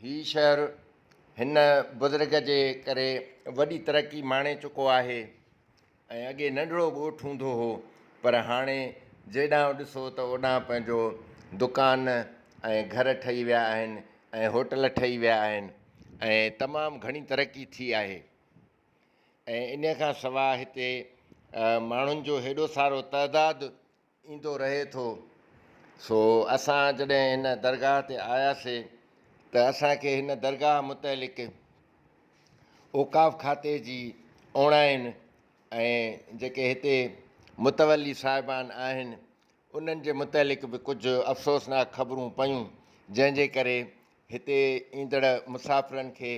ही शहर हिन बुज़ुर्ग जे करे वॾी तरक़ी माणे चुको आहे ऐं अॻे नंढिड़ो ॻोठु हूंदो हो, पर हाणे जेॾांहुं ॾिसो त ओॾांहुं पंहिंजो दुकान ऐं घर ठही विया आहिनि ऐं होटल ठही विया आहिनि ऐं तमामु घणी तरक़ी थी आहे। ऐं इन खां सवाइ हिते माण्हुनि जो हेॾो सारो तइदादु ईंदो रहे थो। सो असां जॾहिं हिन दरगाह ते आयासीं त असांखे हिन दरगाह मुतलिक़ औक़ाफ़ खाते जी ओणाइनि ऐं जेके हिते मुतवली साहिबान आहिनि उन्हनि जे मुतलिक़ बि कुझु अफ़सोसनाक ख़बरूं पयूं, जंहिंजे करे हिते ईंदड़ मुसाफ़िरनि खे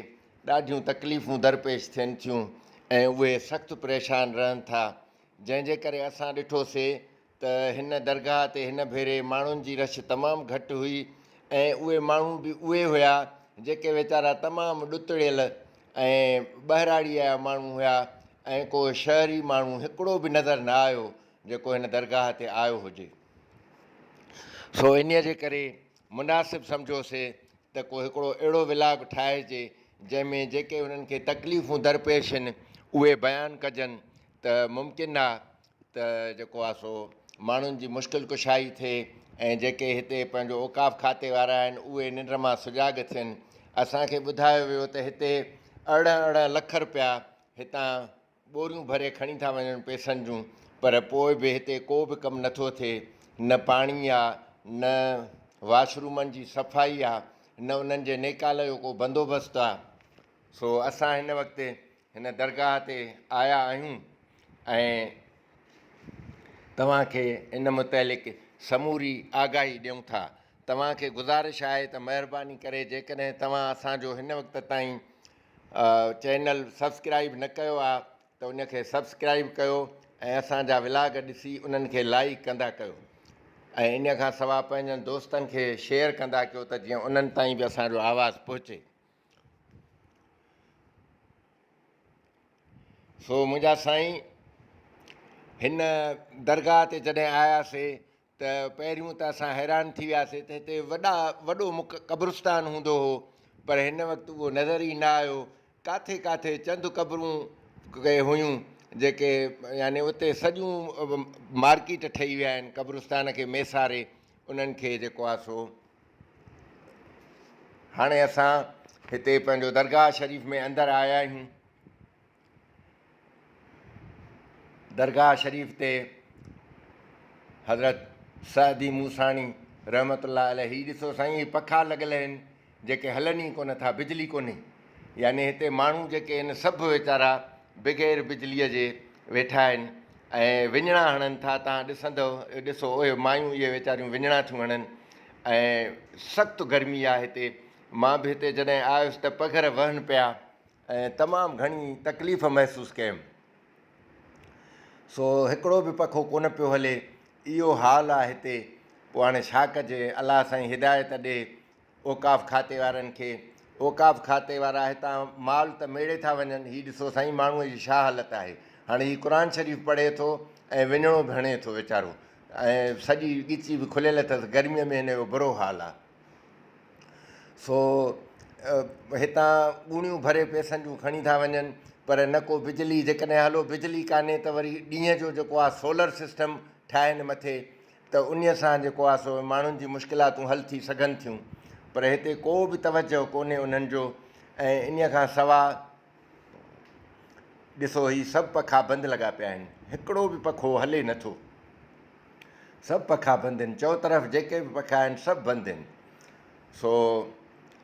ॾाढियूं तकलीफ़ूं दरपेश थियनि थियूं ऐं उहे सख़्तु परेशान रहनि था। जंहिंजे करे असां ॾिठोसीं त हिन दरगाह ते हिन भेरे माण्हुनि जी रश तमामु घटि हुई ऐं उहे माण्हू बि उहे हुआ जेके वीचारा तमामु ॾुतड़ियल ऐं ॿहिराड़ीअ जा माण्हू हुआ ऐं को शहरी माण्हू हिकिड़ो बि नज़र न आयो जेको हिन दरगाह ते आयो हुजे। सो इन जे करे मुनासिबु सम्झोसीं त को हिकिड़ो अहिड़ो विलाग ठाहिजे जंहिंमें जेके उन्हनि खे तकलीफ़ूं दरपेश आहिनि उहे बयानु कजनि त मुमकिन आहे त जेको आहे सो माण्हुनि जी मुश्किल कुशाई थिए ऐं जेके हिते पंहिंजो औक़ाफ़ खाते वारा आहिनि उहे निंड मां सुजाॻ थियनि। असांखे ॿुधायो वियो त हिते अरिड़हं लख रुपया हितां ॿोरियूं भरे खणी था वञनि पैसनि जूं, पर पोइ बि हिते को बि कमु नथो थिए, न पाणी आहे, न वाशरूमनि जी सफ़ाई आहे, न उन्हनि जे नेकाल जो को बंदोबस्तु आहे। सो असां हिन वक़्तु हिन दरगाह ते आया आहियूं ऐं तव्हांखे इन मुतलिक़ समूरी आगाही ॾियूं था। तव्हांखे गुज़ारिश आहे त महिरबानी करे जेकॾहिं तव्हां असांजो हिन वक़्त ताईं चैनल सब्सक्राइब न कयो आहे त उनखे सब्सक्राइब कयो ऐं असांजा विलाग ॾिसी उन्हनि खे लाइक कंदा कयो ऐं इन खां सवाइ पंहिंजनि दोस्तनि खे शेयर कंदा कयो त जीअं उन्हनि ताईं बि असांजो आवाज़ु पहुचे। सो मुंहिंजा साईं, हिन दरगाह ते जॾहिं आयासीं त पहिरियों त असां हैरान थी वियासीं त हिते वॾो क़ब्रिस्तान हूंदो हो, पर हिन वक़्तु उहो नज़र ई न आयो। किथे किथे चंद क़बरूं हुयूं जेके यानी उते सॼियूं मार्केट ठही विया आहिनि क़ब्रिस्तान खे मेसारे उन्हनि खे जेको आहे सो। हाणे असां हिते पंहिंजो दरगाह शरीफ़ में अंदरि आया आहियूं। दरगाह शरीफ़ ते हज़रत सादी मूसाणी रहमतुल्लाह अलैह, ही ॾिसो साईं, ही पखा लॻल आहिनि जेके हलनि ई कोन था, बिजली कोन्हे। यानी हिते माण्हू जेके आहिनि सभु वीचारा बग़ैर बिजलीअ जे वेठा आहिनि ऐं विञिणा हणनि था। तव्हां ॾिसो उहे मायूं इहे वीचारियूं विञिणा थियूं हणनि ऐं सख़्तु गर्मी आहे हिते। मां बि हिते जॾहिं आयुसि त पघर वहनि पिया ऐं तमामु घणी तकलीफ़ महसूसु कयमि। सो हिकिड़ो बि पखो कोन पियो हले, इहो हाल आहे हिते। पोइ हाणे छा कजे, अलाह साईं हिदायत ॾे औक़ाफ़ खाते वारनि खे। औक़ाफ़ खाते वारा हितां माल त मेड़े था वञनि। हीउ ॾिसो साईं, माण्हूअ जी छा हालति आहे। हाणे हीउ क़ुर शरीफ़ पढ़े थो ऐं विञिणो बि हणे थो वीचारो ऐं सॼी ॻिची बि खुलियल अथसि, गर्मीअ में हिन जो बुरो हाल आहे। सो हितां ॻूणियूं भरे पैसनि जूं खणी था वञनि, पर न को बिजली। जेकॾहिं हलो बिजली कान्हे त वरी ॾींहं जो जेको आहे सोलर सिस्टम ठाहिनि मथे, त उन सां जेको आहे सो माण्हुनि जी मुश्किलातूं हल थी सघनि थियूं, पर हिते को बि तवजो कोन्हे उन्हनि जो। ऐं इन खां सवाइ ॾिसो, हीअ सभु पखा बंदि लॻा पिया आहिनि, हिकिड़ो बि पखो हले नथो, सभु पखा बंदि आहिनि। चौतरफ़ जेके बि पखा आहिनि सभु बंदि आहिनि। सो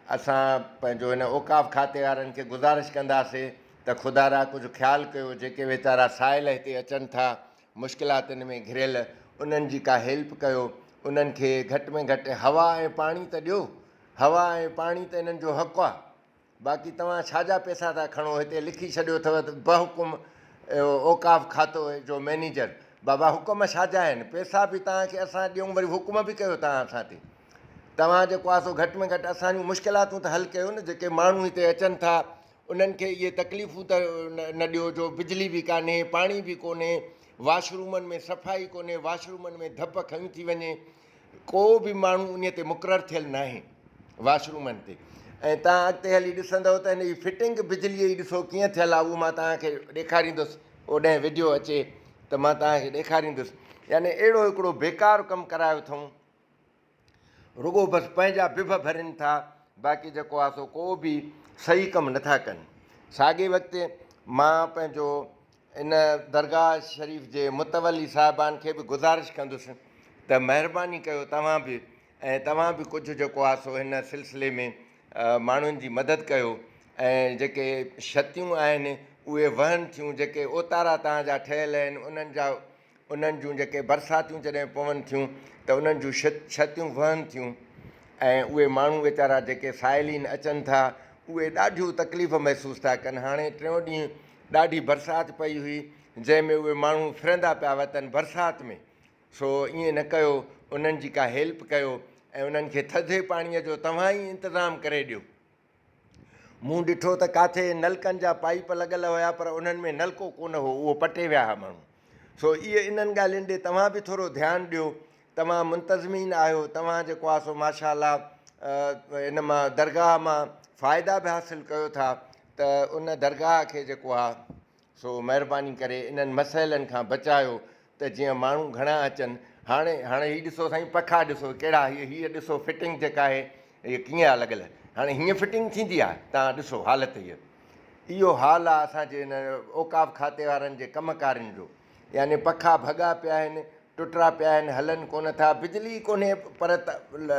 असां पंहिंजो हिन औक़ाफ़ खाते वारनि खे गुज़ारिश कंदासीं त ख़ुदा कुझु ख़्यालु कयो, जेके वीचारा साहिल हिते अचनि था मुश्किलातुनि में घिरियल, उन्हनि जी का हेल्प कयो। उन्हनि खे घटि में घटि हवा ऐं पाणी त ॾियो। हवा ऐं पाणी त इन्हनि जो हक़ु आहे। बाक़ी तव्हां छाजा पैसा था खणो, हिते लिखी छॾियो अथव त बहुकुम औक़ाफ़ खातो जो मैनेजर। बाबा हुकुम छाजा आहिनि, पैसा बि तव्हांखे असां ॾियूं, वरी हुकुम बि कयो तव्हां असां ते। तव्हां जेको आहे सो घटि में घटि असांजूं मुश्किलातूं त हल कयो न। जेके माण्हू हिते अचनि था उन्हनि खे इहे तकलीफ़ूं त न ॾियो जो बिजली बि कान्हे, पाणी बि कोन्हे, वाशरूमनि में सफ़ाई कोन्हे, वाशरूमनि में धप खयूं थी वञे। को बि माण्हू उन ते मुक़ररु थियल न आहे वाशरूमनि ते। ऐं तव्हां अॻिते हली ॾिसंदव त हिन जी फिटिंग बिजलीअ जी ॾिसो कीअं थियल आहे, उहो मां तव्हांखे ॾेखारींदुसि, ओॾहिं विडियो अचे त मां तव्हांखे ॾेखारींदुसि। यानी अहिड़ो हिकिड़ो बेकार कमु करायो अथऊं, रुॻो बसि पंहिंजा बिभ भरनि था, बाक़ी जेको आहे सो को बि सही कमु नथा कनि। साॻे वक़्तु मां पंहिंजो इन दरगाह शरीफ़ जे मुतवली साहिबान खे बि गुज़ारिश कंदुसि त महिरबानी कयो तव्हां बि, ऐं तव्हां बि कुझु जेको आहे सो हिन सिलसिले में माण्हुनि जी मदद कयो, ऐं जेके छतियूं आहिनि उहे वहनि थियूं, जेके ओतारा तव्हांजा ठहियल आहिनि उन्हनि जूं जेके बरसातियूं जॾहिं पवनि थियूं त उन्हनि जूं छतियूं वहनि थियूं, ऐं उहे माण्हू वीचारा जेके साइलीन अचनि था उहे ॾाढियूं तकलीफ़ महसूसु था कनि। हाणे टियों ॾींहुं ॾाढी बरसाति पई हुई, जंहिंमें उहे माण्हू फिरंदा पिया वतनि बरसाति में। सो ईअं न कयो, उन्हनि जी का हेल्प कयो ऐं उन्हनि खे थधे पाणीअ जो तव्हां ई इंतज़ाम करे ॾियो। मूं ॾिठो त किथे नलकनि जा पाइप लॻल हुया पर उन्हनि में नलको कोन हो, उहो पटे विया हुआ माण्हू। सो इहे इन्हनि ॻाल्हियुनि ॾे तव्हां बि थोरो ध्यानु ॾियो। तव्हां मुंतज़मीन आहियो, तव्हां जेको आहे सो माशाअल्लाह इन मां दरगाह मां फ़ाइदा बि हासिलु कयो था, त उन दरगाह खे जेको आहे सो महिरबानी करे इन्हनि मसइलनि खां बचायो त जीअं माण्हू घणा अचनि। हाणे हीअ ॾिसो साईं, पखा ॾिसो कहिड़ा, हीअ ॾिसो फिटिंग जेका आहे हीअ कीअं आहे लॻल। हाणे हीअं फिटिंग थींदी आहे, तव्हां ॾिसो हालति इहो हाल आहे असांजे हिन औकाफ़ खाते वारनि जे कमकारियुनि जो। यानी पखा भॻा पिया आहिनि, टुटरा पिया आहिनि, हलनि कोन था, बिजली कोन्हे पर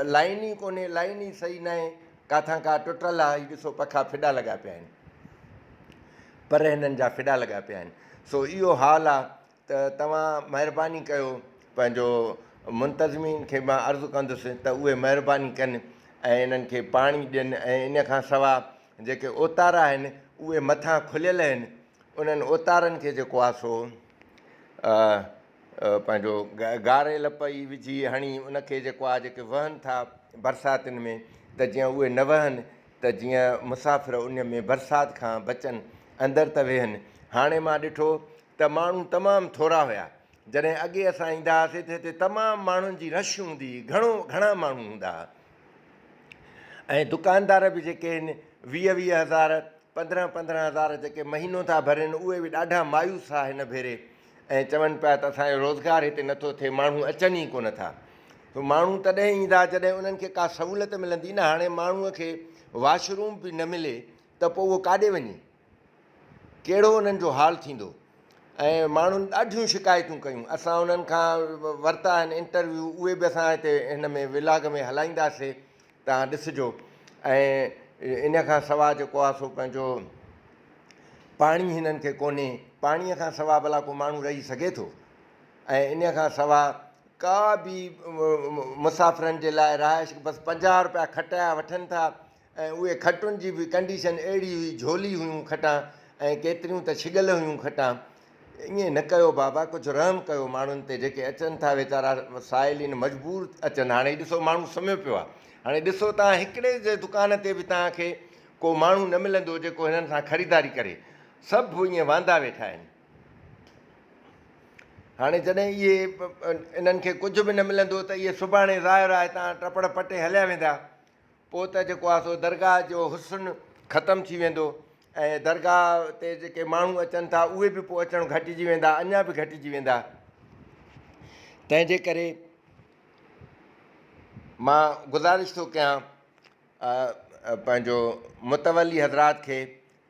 लाइन ई कोन्हे, लाइन ई सही न आहे, किथां का टुटल आहे। हीअ ॾिसो पखा फिॾा लॻा पिया आहिनि, पर हिननि जा फिॾा लॻा पिया आहिनि। सो इहो हाल आहे त तव्हां महिरबानी कयो, पंहिंजो मुंतज़मीन खे मां अर्ज़ु कंदुसि त उहे महिरबानी कनि ऐं इन्हनि खे पाणी ॾियनि, ऐं इन खां सवाइ जेके ओतारा आहिनि उहे मथां खुलियल आहिनि, उन्हनि ओतारनि खे जेको आहे सो पंहिंजो गारे लपई विझी हणी उनखे जेको आहे जेके वहनि था बरसातियुनि में, त जीअं उहे न वहनि, त जीअं मुसाफ़िर उन में बरसाति खां बचनि, अंदरि त वेहनि। हाणे मां ॾिठो त माण्हू तमामु थोरा हुया, जॾहिं अॻे असां ईंदा हुआसीं त हिते तमामु माण्हुनि जी रश हूंदी हुई, घणा माण्हू हूंदा हुआ, ऐं दुकानदार बि जेके आहिनि 20-20 हज़ार 15-15 हज़ार जेके महीनो था भरनि, उहे बि ॾाढा मायूस आहे हिन भेरे, ऐं चवनि पिया त असांजो रोज़गारु हिते नथो थिए, माण्हू अचनि ई कोन था। त माण्हू तॾहिं ईंदा जॾहिं उन्हनि खे का सहूलियत मिलंदी न। हाणे माण्हूअ खे वॉशरूम बि न मिले त पोइ उहो काॾे वञे, कहिड़ो उन्हनि जो हाल थींदो। ऐं माण्हुनि ॾाढियूं शिकायतूं कयूं, असां उन्हनि खां वरिता आहिनि इंटरव्यू, उहे बि असां हिते हिन में विलाग में हलाईंदासीं, तव्हां ॾिसिजो। ऐं इन खां सवाइ जेको आहे सो पंहिंजो पाणी हिननि खे कोन्हे, पाणीअ खां सवाइ भला को माण्हू रही सघे थो। ऐं इन खां सवाइ का बि मुसाफ़िरनि जे लाइ रहाइश, बसि 50 रुपया खटाया वठनि था, ऐं उहे खटुनि जी बि कंडीशन अहिड़ी हुई, झोली हुयूं खटां, ऐं केतिरियूं त छिगल हुयूं खटां। ईअं न कयो बाबा, कुझु रहम कयो माण्हुनि ते, जेके अचनि था वीचारा साइलिन मजबूर अचनि। हाणे ॾिसो माण्हू सुम्हियो पियो आहे, हाणे ॾिसो तव्हां हिकिड़े जे दुकान ते बि तव्हांखे को माण्हू न मिलंदो जेको हिननि सां ख़रीदारी करे, सभु ईअं वांदा वेठा आहिनि। हाणे जॾहिं इहे इन्हनि खे कुझु बि न मिलंदो त इहे सुभाणे ज़ाहिर आहे हितां टपड़ पटे हलिया वेंदा, पोइ त जेको आहे सो दरगाह जो हुस्न ख़तमु थी वेंदो, ऐं दरगाह ते जेके माण्हू अचनि था उहे बि पोइ अचणु घटिजी वेंदा, अञा बि घटिजी वेंदा। तंहिंजे करे मां गुज़ारिश थो कयां पंहिंजो मुतवली हज़रात खे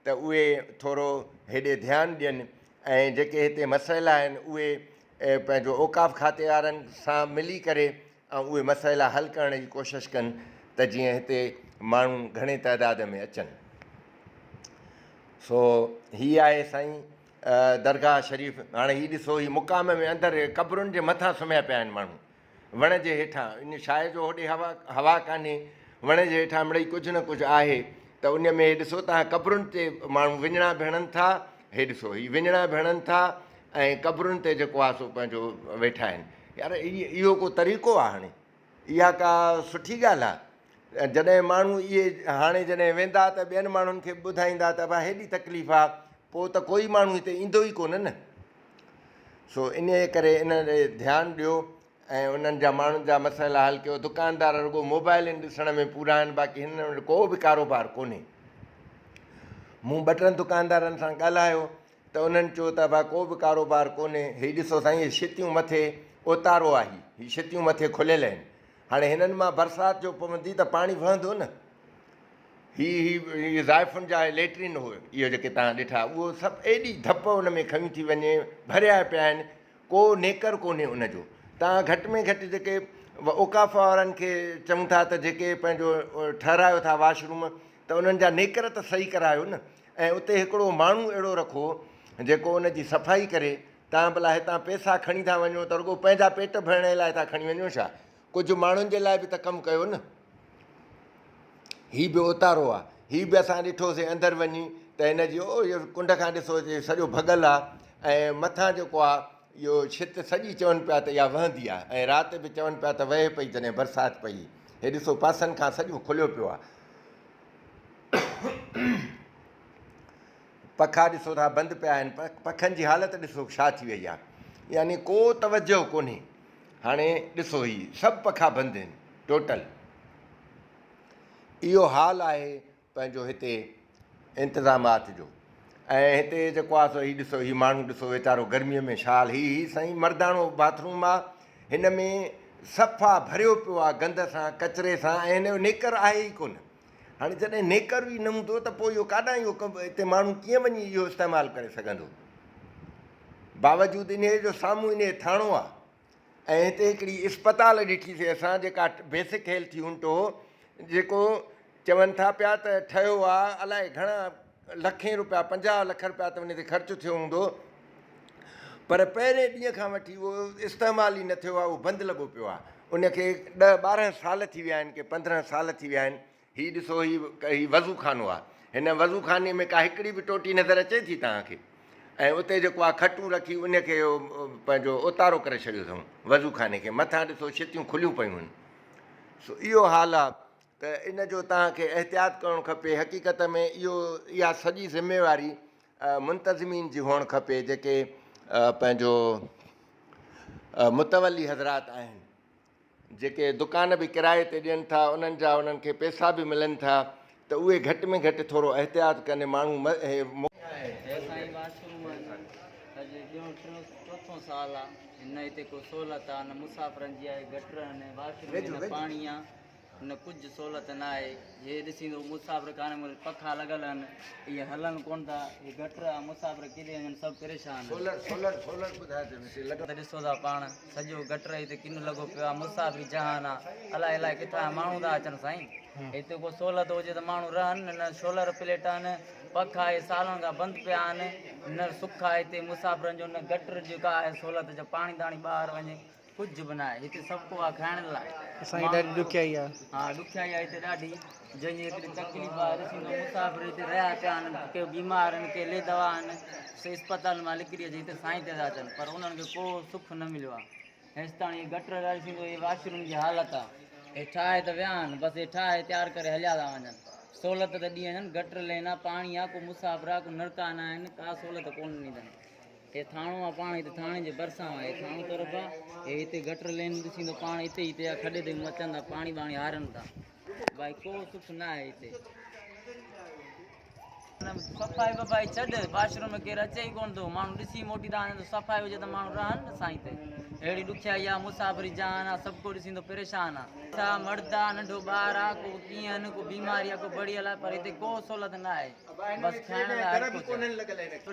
त उहे थोरो हेॾे ध्यानु ॾियनि, ऐं जेके हिते मसइला आहिनि उहे पंहिंजो औकाफ़ खाते वारनि सां मिली करे ऐं उहे मसइला हल करण जी कोशिशि कनि, त जीअं हिते माण्हू घणे तइदाद में अचनि। सो हीअ आहे साईं दरगाह शरीफ़। हाणे हीअ ॾिसो, हीअ मुक़ाम में अंदरि क़बरुनि जे मथां सुम्हिया पिया आहिनि माण्हू, वण जे हेठां। इन छाहे जो होॾे हवा कान्हे, वण जे हेठां मिड़ई कुझु न कुझु आहे, त उन में ॾिसो तव्हां क़बरुनि ते माण्हू विञिणा भेणनि था। हे ॾिसो, हीअ विञिणा भेणनि था ऐं क़बरुनि ते जेको आहे सो पंहिंजो वेठा आहिनि। यार इहो को तरीक़ो आहे? हाणे इहा का सुठी ॻाल्हि आहे? जॾहिं माण्हू इहे हाणे जॾहिं वेंदा त ॿियनि माण्हुनि खे ॿुधाईंदा त भाई हेॾी तकलीफ़ आहे, पोइ त कोई माण्हू हिते ईंदो ई कोन न। सो इन करे इन ॾे ध्यानु ॾियो ऐं उन्हनि जा माण्हुनि जा मसइला हल कयो। दुकानदार रुॻो मोबाइलनि ॾिसण में पूरा आहिनि, बाक़ी हिन वटि को बि कारोबार कोन्हे। मूं 2-3 दुकानदारनि सां ॻाल्हायो त उन्हनि चयो त भाई को बि कारोबार कोन्हे। हीअ ॾिसो साईं, हीअ छितियूं मथे उतारो आहे, हीअ छितियूं मथे खुलियल आहिनि। हाणे हिननि मां बरसाति जो पवंदी त पाणी वहंदो न। हीअ ज़ाइफ़ुनि जा लेट्रिन हुयो, इहो जेके तव्हां ॾिठा, उहो सभु एॾी धप उन में खयूं थी वञे, भरिया पिया आहिनि, को नेकर कोन्हे उनजो। तव्हां घटि में घटि जेके औकाफ़ वारनि खे चऊं था त जेके पंहिंजो ठहिरायो था वाशरूम, त उन्हनि जा नेकर त सही करायो न। ऐं उते हिकिड़ो माण्हू अहिड़ो रखो जेको उनजी सफ़ाई करे। तव्हां भला हितां पैसा खणी था वञो त रुॻो पंहिंजा पेट भरण लाइ था खणी वञो छा? कुझु माण्हुनि जे लाइ बि त कमु कयो न। हीअ बि उतारो आहे, हीअ बि असां ॾिठोसीं अंदरि वञी त हिनजी इहो कुंड खां ॾिसो सॼो भॻल आहे, ऐं मथां जेको आहे इहो छित सॼी चवनि पिया त इहा वहंदी आहे, ऐं राति बि चवनि पिया त वहे पई जॾहिं बरसाति पई। हे ॾिसो पासनि खां सॼो खुलियो पियो आहे। पखा ॾिसो था बंदि पिया आहिनि, पखनि जी हालति ॾिसो छा थी वई आहे, यानी को तवजो कोन्हे। हाणे ॾिसो हीअ सभु पखा बंदि आहिनि टोटल। इहो हाल आहे पंहिंजो हिते इंतिज़ामात जो। ऐं हिते जेको आहे सो हीअ ॾिसो, हीअ माण्हू ॾिसो वीचारो गर्मीअ में छाल, हीअ साईं मर्दाणो बाथरूम आहे, हिन में सफ़ा भरियो पियो आहे गंद सां, कचिरे सां, ऐं हिन जो नेकर आहे ई कोन। हाणे जॾहिं नेकर बि न हूंदो त पोइ इहो काॾां इहो हिते माण्हू कीअं वञी इहो इस्तेमालु करे सघंदो? बावजूदि इन जो साम्हूं इन थाणो आहे। ऐं हिते हिकिड़ी इस्पताल ॾिठीसीं असां, जेका बेसिक हेल्थ यूनिट हो, जेको चवनि था पिया त ठहियो आहे अलाए घणा लखें रुपया, 50 लख रुपया त उन ते ख़र्चु थियो हूंदो, पर पहिरें ॾींहं खां वठी उहो इस्तेमालु ई न थियो आहे, उहो बंदि लॻो पियो आहे। उनखे 10-12 साल थी विया आहिनि, की 15 साल थी विया आहिनि। हीअ ॾिसो, हीअ वज़ू खानो आहे। हिन वज़ू खाने में का हिकिड़ी बि टोटी नज़र अचे थी तव्हांखे? ऐं उते जेको आहे खटूं रखी उनखे पंहिंजो उतारो करे छॾियो अथऊं वज़ू खाने खे। मथां ॾिसो छितियूं खुलियूं पियूं आहिनि। सो इहो हाल आहे त इन जो तव्हांखे एहतियात करणु खपे। हक़ीक़त में इहा सॼी ज़िमेवारी मुंतज़मीन जी हुअणु खपे, जेके पंहिंजो मुतवली हज़रात आहिनि, जेके दुकान बि किराए ते ॾियनि था, उन्हनि खे पैसा बि मिलनि था, त उहे घटि में घटि थोरो एहतियात कनि। माण्हू चोथों साल आहे, हिन हिते को सहूलियत आहे न मुसाफ़िरनि जी आहे, गटर आहिनि, वाशरूम न पाणी आहे, न कुझु सहूलियत न आहे। हे ॾिसींदो मुसाफ़िर खाने में पखा लॻल आहिनि, इहे हलनि कोन था, इहे गटर आहे, मुसाफ़िर किथे वञनि सभु परेशान आहिनि। ॾिसो था पाण सॼो गटर हिते किन लॻो पियो आहे, मुसाफ़िर जहान आहे, अलाए अलाए किथां माण्हू था अचनि साईं। हिते को सहूलियत हुजे त माण्हू रहनि, न सोलर प्लेट आहिनि, पखा इहे सालनि खां बंदि पिया आहिनि, न सुख आहे हिते मुसाफ़िरनि जो, न गटर जेका आहे सहूलियत जो पाणी ताणी ॿाहिरि वञे, कुझु बि न आहे हिते। सभु को आहे खाइण लाइ। ॾाढी ॾुखियाई आहे। हा ॾुखियाई आहे हिते ॾाढी, जंहिंजी हिकिड़ी तकलीफ़ आहे। ॾिसींदो मुसाफ़िर हिते रहिया पिया आहिनि, के बीमार आहिनि, के ले दवा आहिनि, इस्पताल मां लिकिरी अचे हिते साईं ते था अचनि, पर उन्हनि खे को सुख न मिलियो आहे। हेसि ताणी गटर ॾिसींदो, इहे वाशरूम जी हालति आहे, हे ठाहे त विया आहिनि, बसि हे ठाहे तयारु करे हलिया था वञनि। सहूलियत त ॾी वञनि, गटर लेन आहे, पाणी आहे, को मुसाफ़िर आहे, को नलका न आहिनि, का सहूलियत कोन ॾींदा आहिनि। हे थाणो आहे पाण, हिते थाणे जे भरिसां आहे, हे थाणो तरफ़ आहे। हे हिते गटर लेन ॾिसींदो पाण, हिते हिते आहे, खॾे ते अचनि था, पाणी वाणी हारनि था, भाई को सुख न आहे हिते। सफ़ाई वफ़ाई छॾ, वाशरूम केरु अचे ई कोन थो, माण्हू ॾिसी मोटी था वञनि, सफ़ाई हुजे त माण्हू रहनि न साईं ते। अहिड़ी ॾुखियाई आहे, मुसाफ़िरी जान आहे, सभु को ॾिसींदो परेशान आहे। छा मर्द आहे, नंढो ॿार आहे, को कीअं आहिनि, को बीमारी आहे, को बढ़ियल आहे, पर हिते को सहूलियत न आहे। बसि खाइण लाइ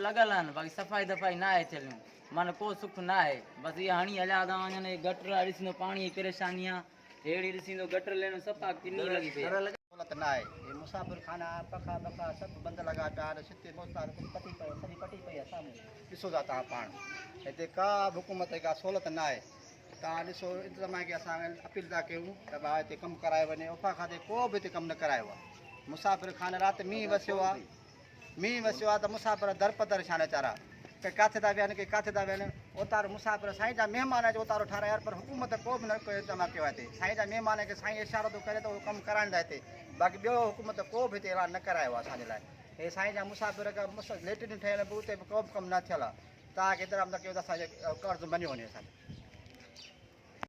लॻल आहिनि, बाक़ी सफ़ाई दफ़ाई न आहे थियलियूं, माना को सुख न आहे। बसि इहे हणी हलिया था वञनि। गटर आहे ॾिसींदो, पाणी जी परेशानी आहे, अहिड़ी ॾिसींदो गटर लेन सफ़ा किनी लॻी पई आहे। सहूलियत न आहे। हे मुसाफ़िर खाना, पखा बखा सभु बंदि लॻा पिया आहिनि, छिते मोस्तार पटी पई, सॼी पटी पई आहे साम्हूं, ॾिसो था तव्हां पाण। हिते का हुकूमत का सहूलियत न आहे। तव्हां ॾिसो इंतिज़ामिया खे असां अपील था कयूं त भाउ हिते कमु कराए वञे। उफ़ा खाते को बि हिते कमु न करायो आहे। मुसाफ़िर खाने राति मींहुं वसियो आहे, मींहुं वसियो आहे त मुसाफ़िर दर पदर छा वीचारा, के किथे था विहनि, के किथे था विहनि। उतारो मुसाफ़िर साईं जा महिमान जो उतारो ठाराए, पर हुकूमत को बि न इंतिज़ाम कयो आहे हिते। साईं जा महिमान खे साईं इशारो थो करे त उहो कमु कराइनि था हिते, बाक़ी ॿियो हुकूमत को बि हिते ऐलान न करायो आहे असांजे लाइ। हे साईं जा मुसाफ़िर लेटरिन ठहियल बि उते बि को बि कमु न थियल आहे। तव्हांखे इंतिज़ाम था कयो त असांजे कर्ज़ु मञियो वञे असांजो।